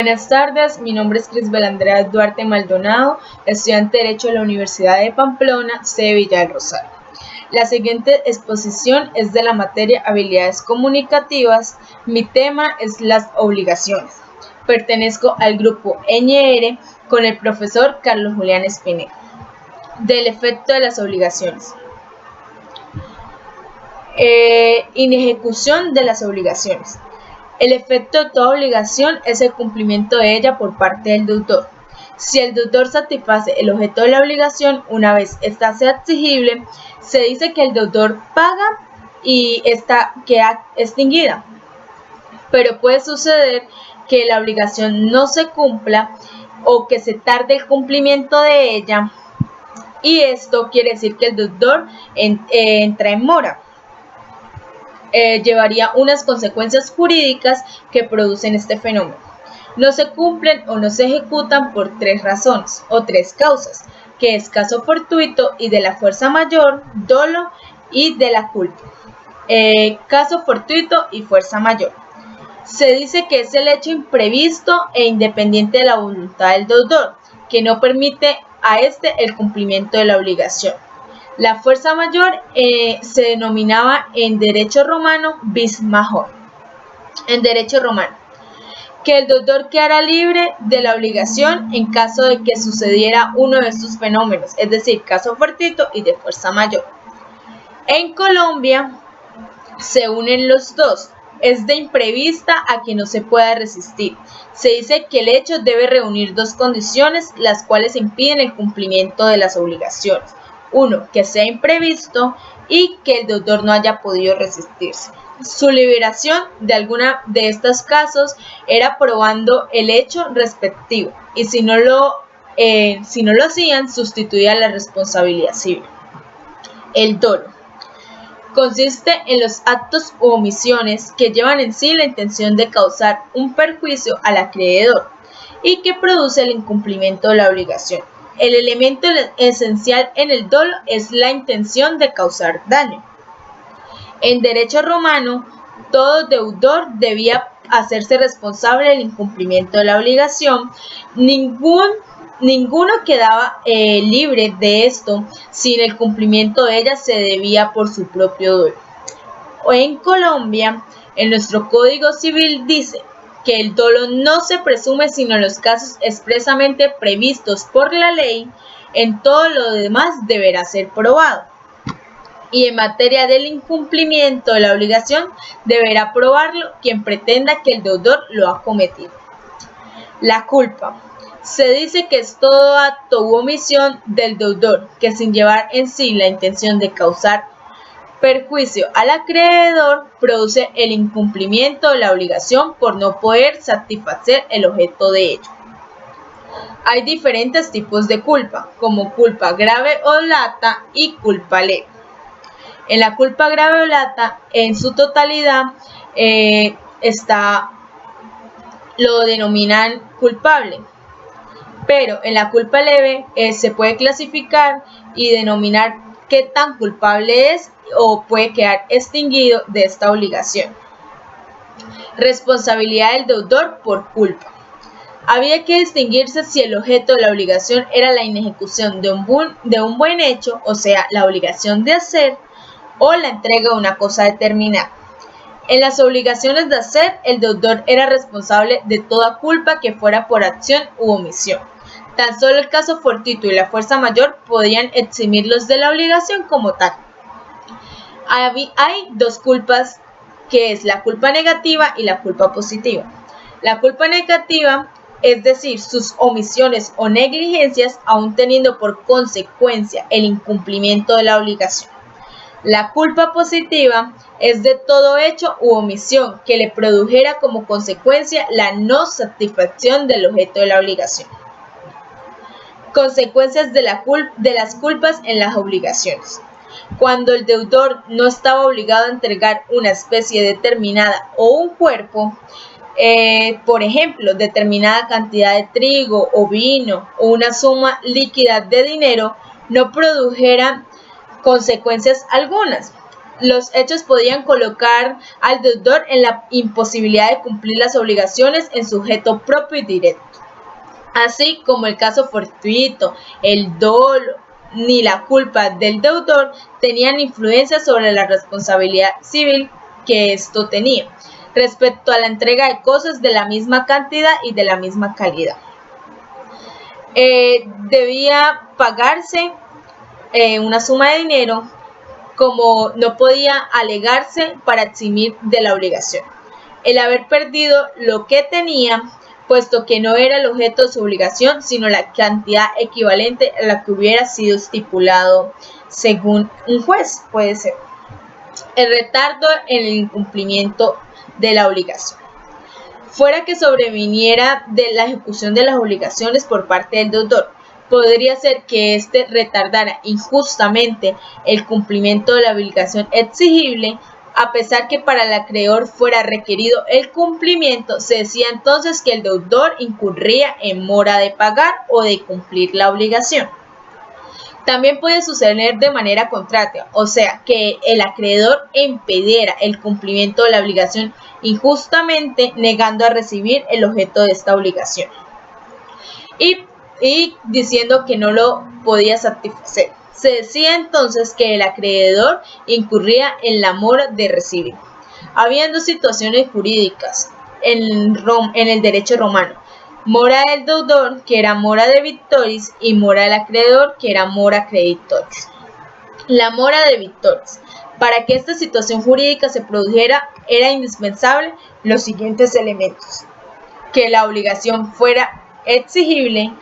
Buenas tardes, mi nombre es Crisbel Andrea Duarte Maldonado, estudiante de Derecho de la Universidad de Pamplona, sede Villa del Rosario. La siguiente exposición es de la materia Habilidades Comunicativas. Mi tema es las obligaciones. Pertenezco al grupo NR con el profesor Carlos Julián Espinel. Del efecto de las obligaciones. Inejecución de las obligaciones. El efecto de toda obligación es el cumplimiento de ella por parte del deudor. Si el deudor satisface el objeto de la obligación, una vez ésta sea exigible, se dice que el deudor paga y esta queda extinguida. Pero puede suceder que la obligación no se cumpla o que se tarde el cumplimiento de ella, y esto quiere decir que el deudor entra en mora. Llevaría unas consecuencias jurídicas que producen este fenómeno. No se cumplen o no se ejecutan por tres razones o tres causas, que es caso fortuito y de la fuerza mayor, dolo y de la culpa. Caso fortuito y fuerza mayor. Se dice que es el hecho imprevisto e independiente de la voluntad del deudor, que no permite a este el cumplimiento de la obligación. La fuerza mayor se denominaba en derecho romano vis major. En derecho romano, que el deudor quedara libre de la obligación en caso de que sucediera uno de estos fenómenos, es decir, caso fortuito y de fuerza mayor. En Colombia se unen los dos. Es de imprevista a que no se pueda resistir. Se dice que el hecho debe reunir dos condiciones, las cuales impiden el cumplimiento de las obligaciones. Uno, que sea imprevisto y que el deudor no haya podido resistirse. Su liberación de alguna de estos casos era probando el hecho respectivo, y si no lo hacían, sustituía la responsabilidad civil. El dolo consiste en los actos u omisiones que llevan en sí la intención de causar un perjuicio al acreedor y que produce el incumplimiento de la obligación. El elemento esencial en el dolo es la intención de causar daño. En derecho romano, todo deudor debía hacerse responsable del incumplimiento de la obligación. Ninguno quedaba libre de esto si el cumplimiento de ella se debía por su propio dolo. En Colombia, en nuestro Código Civil dice que el dolo no se presume sino en los casos expresamente previstos por la ley. En todo lo demás deberá ser probado. Y en materia del incumplimiento de la obligación, deberá probarlo quien pretenda que el deudor lo ha cometido. La culpa. Se dice que es todo acto u omisión del deudor que, sin llevar en sí la intención de causar perjuicio al acreedor, produce el incumplimiento de la obligación por no poder satisfacer el objeto de ello. Hay diferentes tipos de culpa, como culpa grave o lata y culpa leve. En la culpa grave o lata, en su totalidad, lo denominan culpable. Pero en la culpa leve se puede clasificar y denominar qué tan culpable es o puede quedar extinguido de esta obligación. Responsabilidad del deudor por culpa. Había que distinguirse si el objeto de la obligación era la inejecución de un buen hecho, o sea, la obligación de hacer, o la entrega de una cosa determinada. En las obligaciones de hacer, el deudor era responsable de toda culpa que fuera por acción u omisión. Tan solo el caso fortuito y la fuerza mayor podían eximirlos de la obligación como tal. Hay dos culpas, que es la culpa negativa y la culpa positiva. La culpa negativa, es decir, sus omisiones o negligencias, aun teniendo por consecuencia el incumplimiento de la obligación. La culpa positiva es de todo hecho u omisión que le produjera como consecuencia la no satisfacción del objeto de la obligación. Consecuencias de las culpas en las obligaciones. Cuando el deudor no estaba obligado a entregar una especie determinada o un cuerpo, por ejemplo, determinada cantidad de trigo o vino o una suma líquida de dinero, no produjeran consecuencias algunas. Los hechos podían colocar al deudor en la imposibilidad de cumplir las obligaciones en sujeto propio y directo, así como el caso fortuito, el dolo ni la culpa del deudor tenían influencia sobre la responsabilidad civil que ésto tenía respecto a la entrega de cosas de la misma cantidad y de la misma calidad. Debía pagarse una suma de dinero, como no podía alegarse para eximir de la obligación el haber perdido lo que tenía, puesto que no era el objeto de su obligación, sino la cantidad equivalente a la que hubiera sido estipulado según un juez, puede ser. El retardo en el incumplimiento de la obligación. Fuera que sobreviniera de la ejecución de las obligaciones por parte del deudor, podría ser que éste retardara injustamente el cumplimiento de la obligación exigible, a pesar que para el acreedor fuera requerido el cumplimiento. Se decía entonces que el deudor incurría en mora de pagar o de cumplir la obligación. También puede suceder de manera contraria, o sea, que el acreedor impidiera el cumplimiento de la obligación injustamente, negando a recibir el objeto de esta obligación y diciendo que no lo podía satisfacer. Se decía entonces que el acreedor incurría en la mora de recibir. Habiendo situaciones jurídicas en el derecho romano: mora del deudor, que era mora de victoris, y mora del acreedor, que era mora creditoris. La mora de victoris. Para que esta situación jurídica se produjera, era indispensable los siguientes elementos: que la obligación fuera exigible,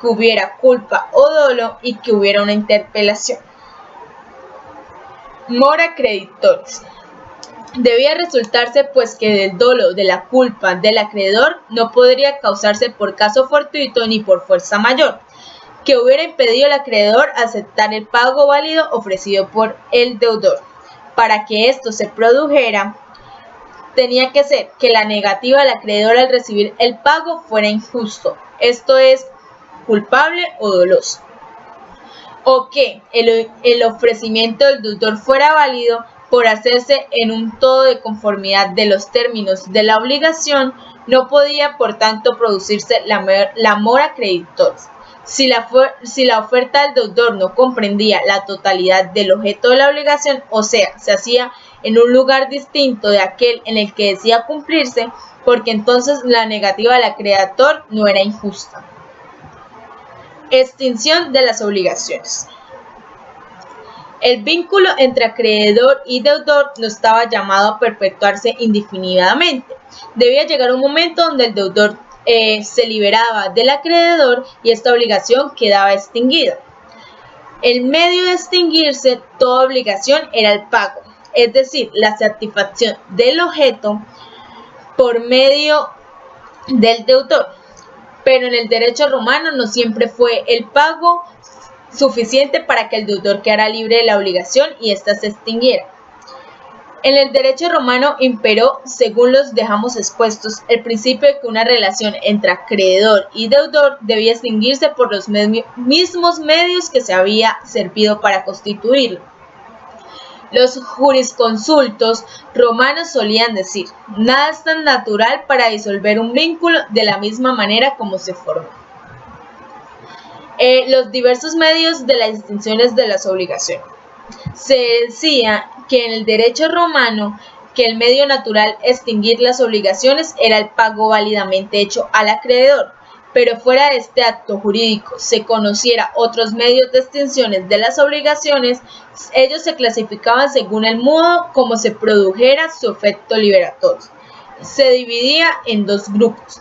que hubiera culpa o dolo y que hubiera una interpelación. Mora creditoris. Debía resultarse pues que del dolo, de la culpa del acreedor, no podría causarse por caso fortuito ni por fuerza mayor, que hubiera impedido al acreedor aceptar el pago válido ofrecido por el deudor. Para que esto se produjera, tenía que ser que la negativa del acreedor al recibir el pago fuera injusto, esto es, culpable o doloso, o que el ofrecimiento del deudor fuera válido por hacerse en un todo de conformidad de los términos de la obligación. No podía, por tanto, producirse la mora creditoris. Si la oferta del deudor no comprendía la totalidad del objeto de la obligación, o sea, se hacía en un lugar distinto de aquel en el que decía cumplirse, porque entonces la negativa del acreedor no era injusta. Extinción de las obligaciones. El vínculo entre acreedor y deudor no estaba llamado a perpetuarse indefinidamente. Debía llegar un momento donde el deudor se liberaba del acreedor y esta obligación quedaba extinguida. El medio de extinguirse toda obligación era el pago, es decir, la satisfacción del objeto por medio del deudor. Pero en el derecho romano no siempre fue el pago suficiente para que el deudor quedara libre de la obligación y ésta se extinguiera. En el derecho romano imperó, según los dejamos expuestos, el principio de que una relación entre acreedor y deudor debía extinguirse por los mismos medios que se había servido para constituirlo. Los jurisconsultos romanos solían decir: nada es tan natural para disolver un vínculo de la misma manera como se formó. Los diversos medios de las extinciones de las obligaciones. Se decía que en el derecho romano que el medio natural de extinguir las obligaciones era el pago válidamente hecho al acreedor, pero fuera de este acto jurídico se conociera otros medios de extinciones de las obligaciones, ellos se clasificaban según el modo como se produjera su efecto liberatorio. Se dividía en dos grupos: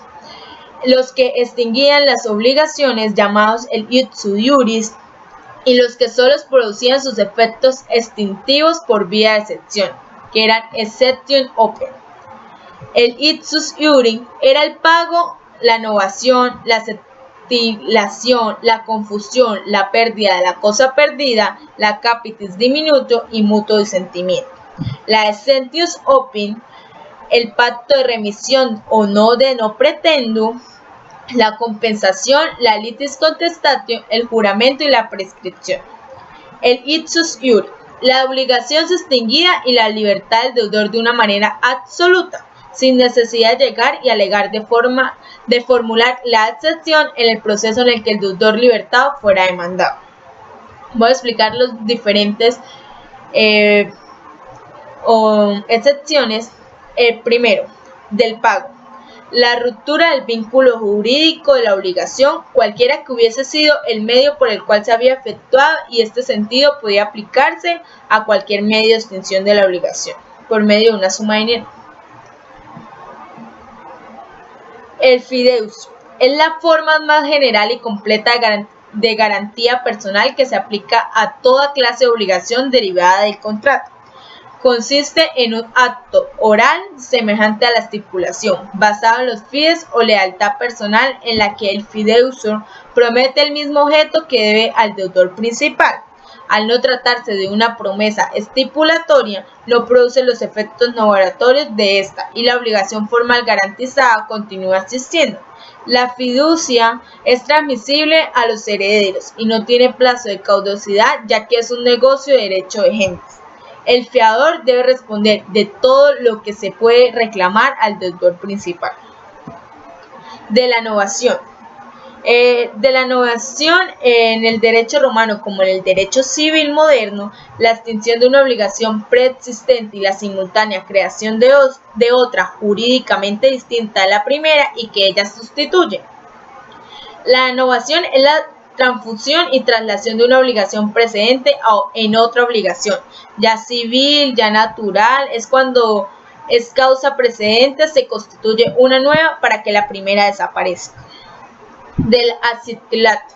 los que extinguían las obligaciones, llamados el ipsu iuris, y los que solo producían sus efectos extintivos por vía de excepción, que eran exception oper. El ipsus iuris era el pago, la novación, la acetilación, la confusión, la pérdida de la cosa perdida, la capitis diminuto y mutuo disentimiento. La exceptius opin, el pacto de remisión o no de no pretendo, la compensación, la litis contestatio, el juramento y la prescripción. El ipsus iuris. La obligación se extinguía y la libertad del deudor de una manera absoluta, sin necesidad de llegar y alegar de formular la excepción en el proceso en el que el deudor libertado fuera demandado. Voy a explicar los diferentes excepciones. Primero, del pago. La ruptura del vínculo jurídico de la obligación, cualquiera que hubiese sido el medio por el cual se había efectuado, y este sentido podía aplicarse a cualquier medio de extinción de la obligación, por medio de una suma de dinero. El fideus es la forma más general y completa de garantía personal que se aplica a toda clase de obligación derivada del contrato. Consiste en un acto oral semejante a la estipulación, basado en los fides o lealtad personal, en la que el fideusor promete el mismo objeto que debe al deudor principal. Al no tratarse de una promesa estipulatoria, no produce los efectos novatorios de esta, y la obligación formal garantizada continúa existiendo. La fiducia es transmisible a los herederos y no tiene plazo de caducidad, ya que es un negocio de derecho de gentes. El fiador debe responder de todo lo que se puede reclamar al deudor principal. De la novación. En el derecho romano como en el derecho civil moderno, la extinción de una obligación preexistente y la simultánea creación de otra jurídicamente distinta a la primera y que ella sustituye. La novación es la transfusión y traslación de una obligación precedente en otra obligación, ya civil, ya natural. Es cuando es causa precedente, se constituye una nueva para que la primera desaparezca. Del aciclato.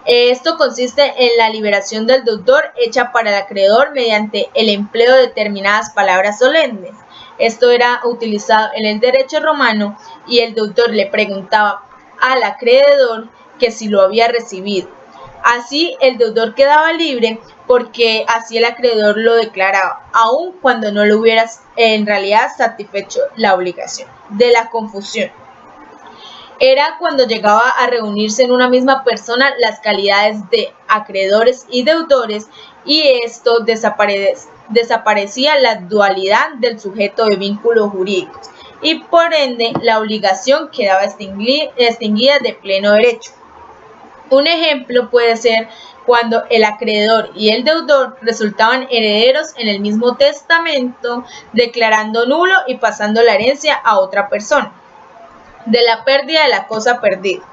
Esto consiste en la liberación del deudor hecha para el acreedor mediante el empleo de determinadas palabras solemnes. Esto era utilizado en el derecho romano y el deudor le preguntaba al acreedor que si lo había recibido. Así el deudor quedaba libre, porque así el acreedor lo declaraba, aun cuando no lo hubiera en realidad satisfecho la obligación. De la confusión. Era cuando llegaba a reunirse en una misma persona las calidades de acreedores y deudores, y esto desaparecía la dualidad del sujeto de vínculos jurídicos, y por ende la obligación quedaba extinguida de pleno derecho. Un ejemplo puede ser cuando el acreedor y el deudor resultaban herederos en el mismo testamento, declarando nulo y pasando la herencia a otra persona. De la pérdida de la cosa perdida.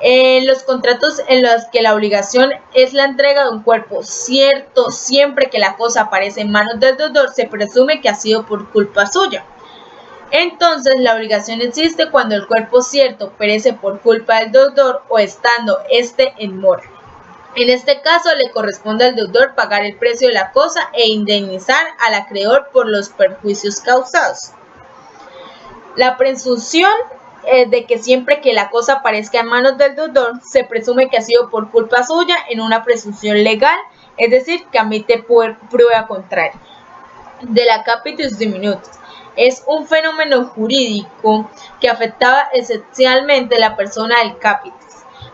En los contratos en los que la obligación es la entrega de un cuerpo cierto, siempre que la cosa aparece en manos del deudor, se presume que ha sido por culpa suya. Entonces, la obligación existe cuando el cuerpo cierto perece por culpa del deudor o estando éste en mora. En este caso, le corresponde al deudor pagar el precio de la cosa e indemnizar al acreedor por los perjuicios causados. La presunción de que siempre que la cosa aparezca en manos del deudor, se presume que ha sido por culpa suya en una presunción legal, es decir, que admite prueba contraria. De la capitis diminutus. Es un fenómeno jurídico que afectaba esencialmente la persona del capitis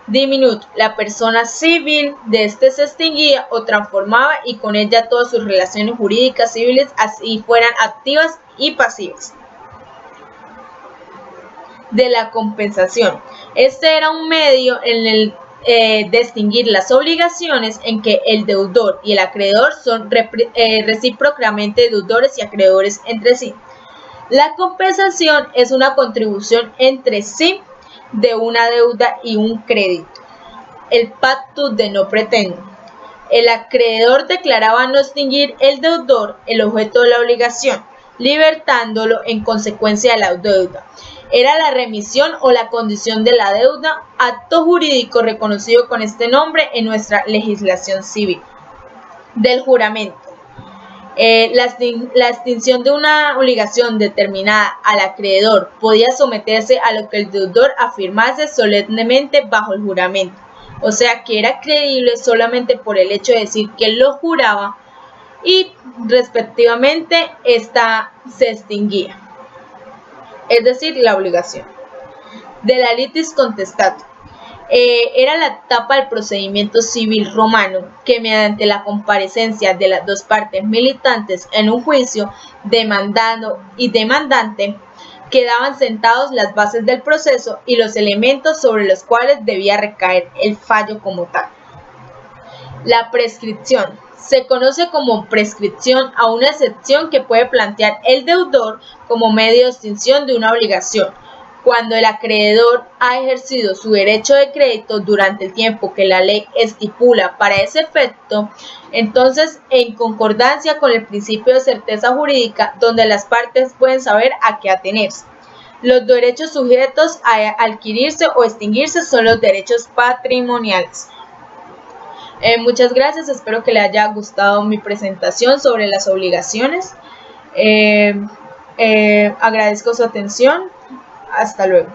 diminutus. La persona civil de este se extinguía o transformaba, y con ella todas sus relaciones jurídicas civiles, así fueran activas y pasivas. De la compensación. Este era un medio en el de extinguir las obligaciones en que el deudor y el acreedor son recíprocamente deudores y acreedores entre sí. La compensación es una contribución entre sí de una deuda y un crédito. El pactus de no pretendo. El acreedor declaraba no extinguir el deudor, el objeto de la obligación, libertándolo en consecuencia de la deuda. Era la remisión o la condición de la deuda, acto jurídico reconocido con este nombre en nuestra legislación civil. Del juramento. La extinción de una obligación determinada al acreedor podía someterse a lo que el deudor afirmase solemnemente bajo el juramento, o sea que era creíble solamente por el hecho de decir que lo juraba, y respectivamente esta se extinguía, es decir, la obligación. De la litis contestatum. Era la etapa del procedimiento civil romano, que mediante la comparecencia de las dos partes militantes en un juicio, demandado y demandante, quedaban sentados las bases del proceso y los elementos sobre los cuales debía recaer el fallo como tal. La prescripción. Se conoce como prescripción a una excepción que puede plantear el deudor como medio de extinción de una obligación, cuando el acreedor ha ejercido su derecho de crédito durante el tiempo que la ley estipula para ese efecto, entonces en concordancia con el principio de certeza jurídica, donde las partes pueden saber a qué atenerse. Los derechos sujetos a adquirirse o extinguirse son los derechos patrimoniales. Muchas gracias, espero que le haya gustado mi presentación sobre las obligaciones. Agradezco su atención. Hasta luego.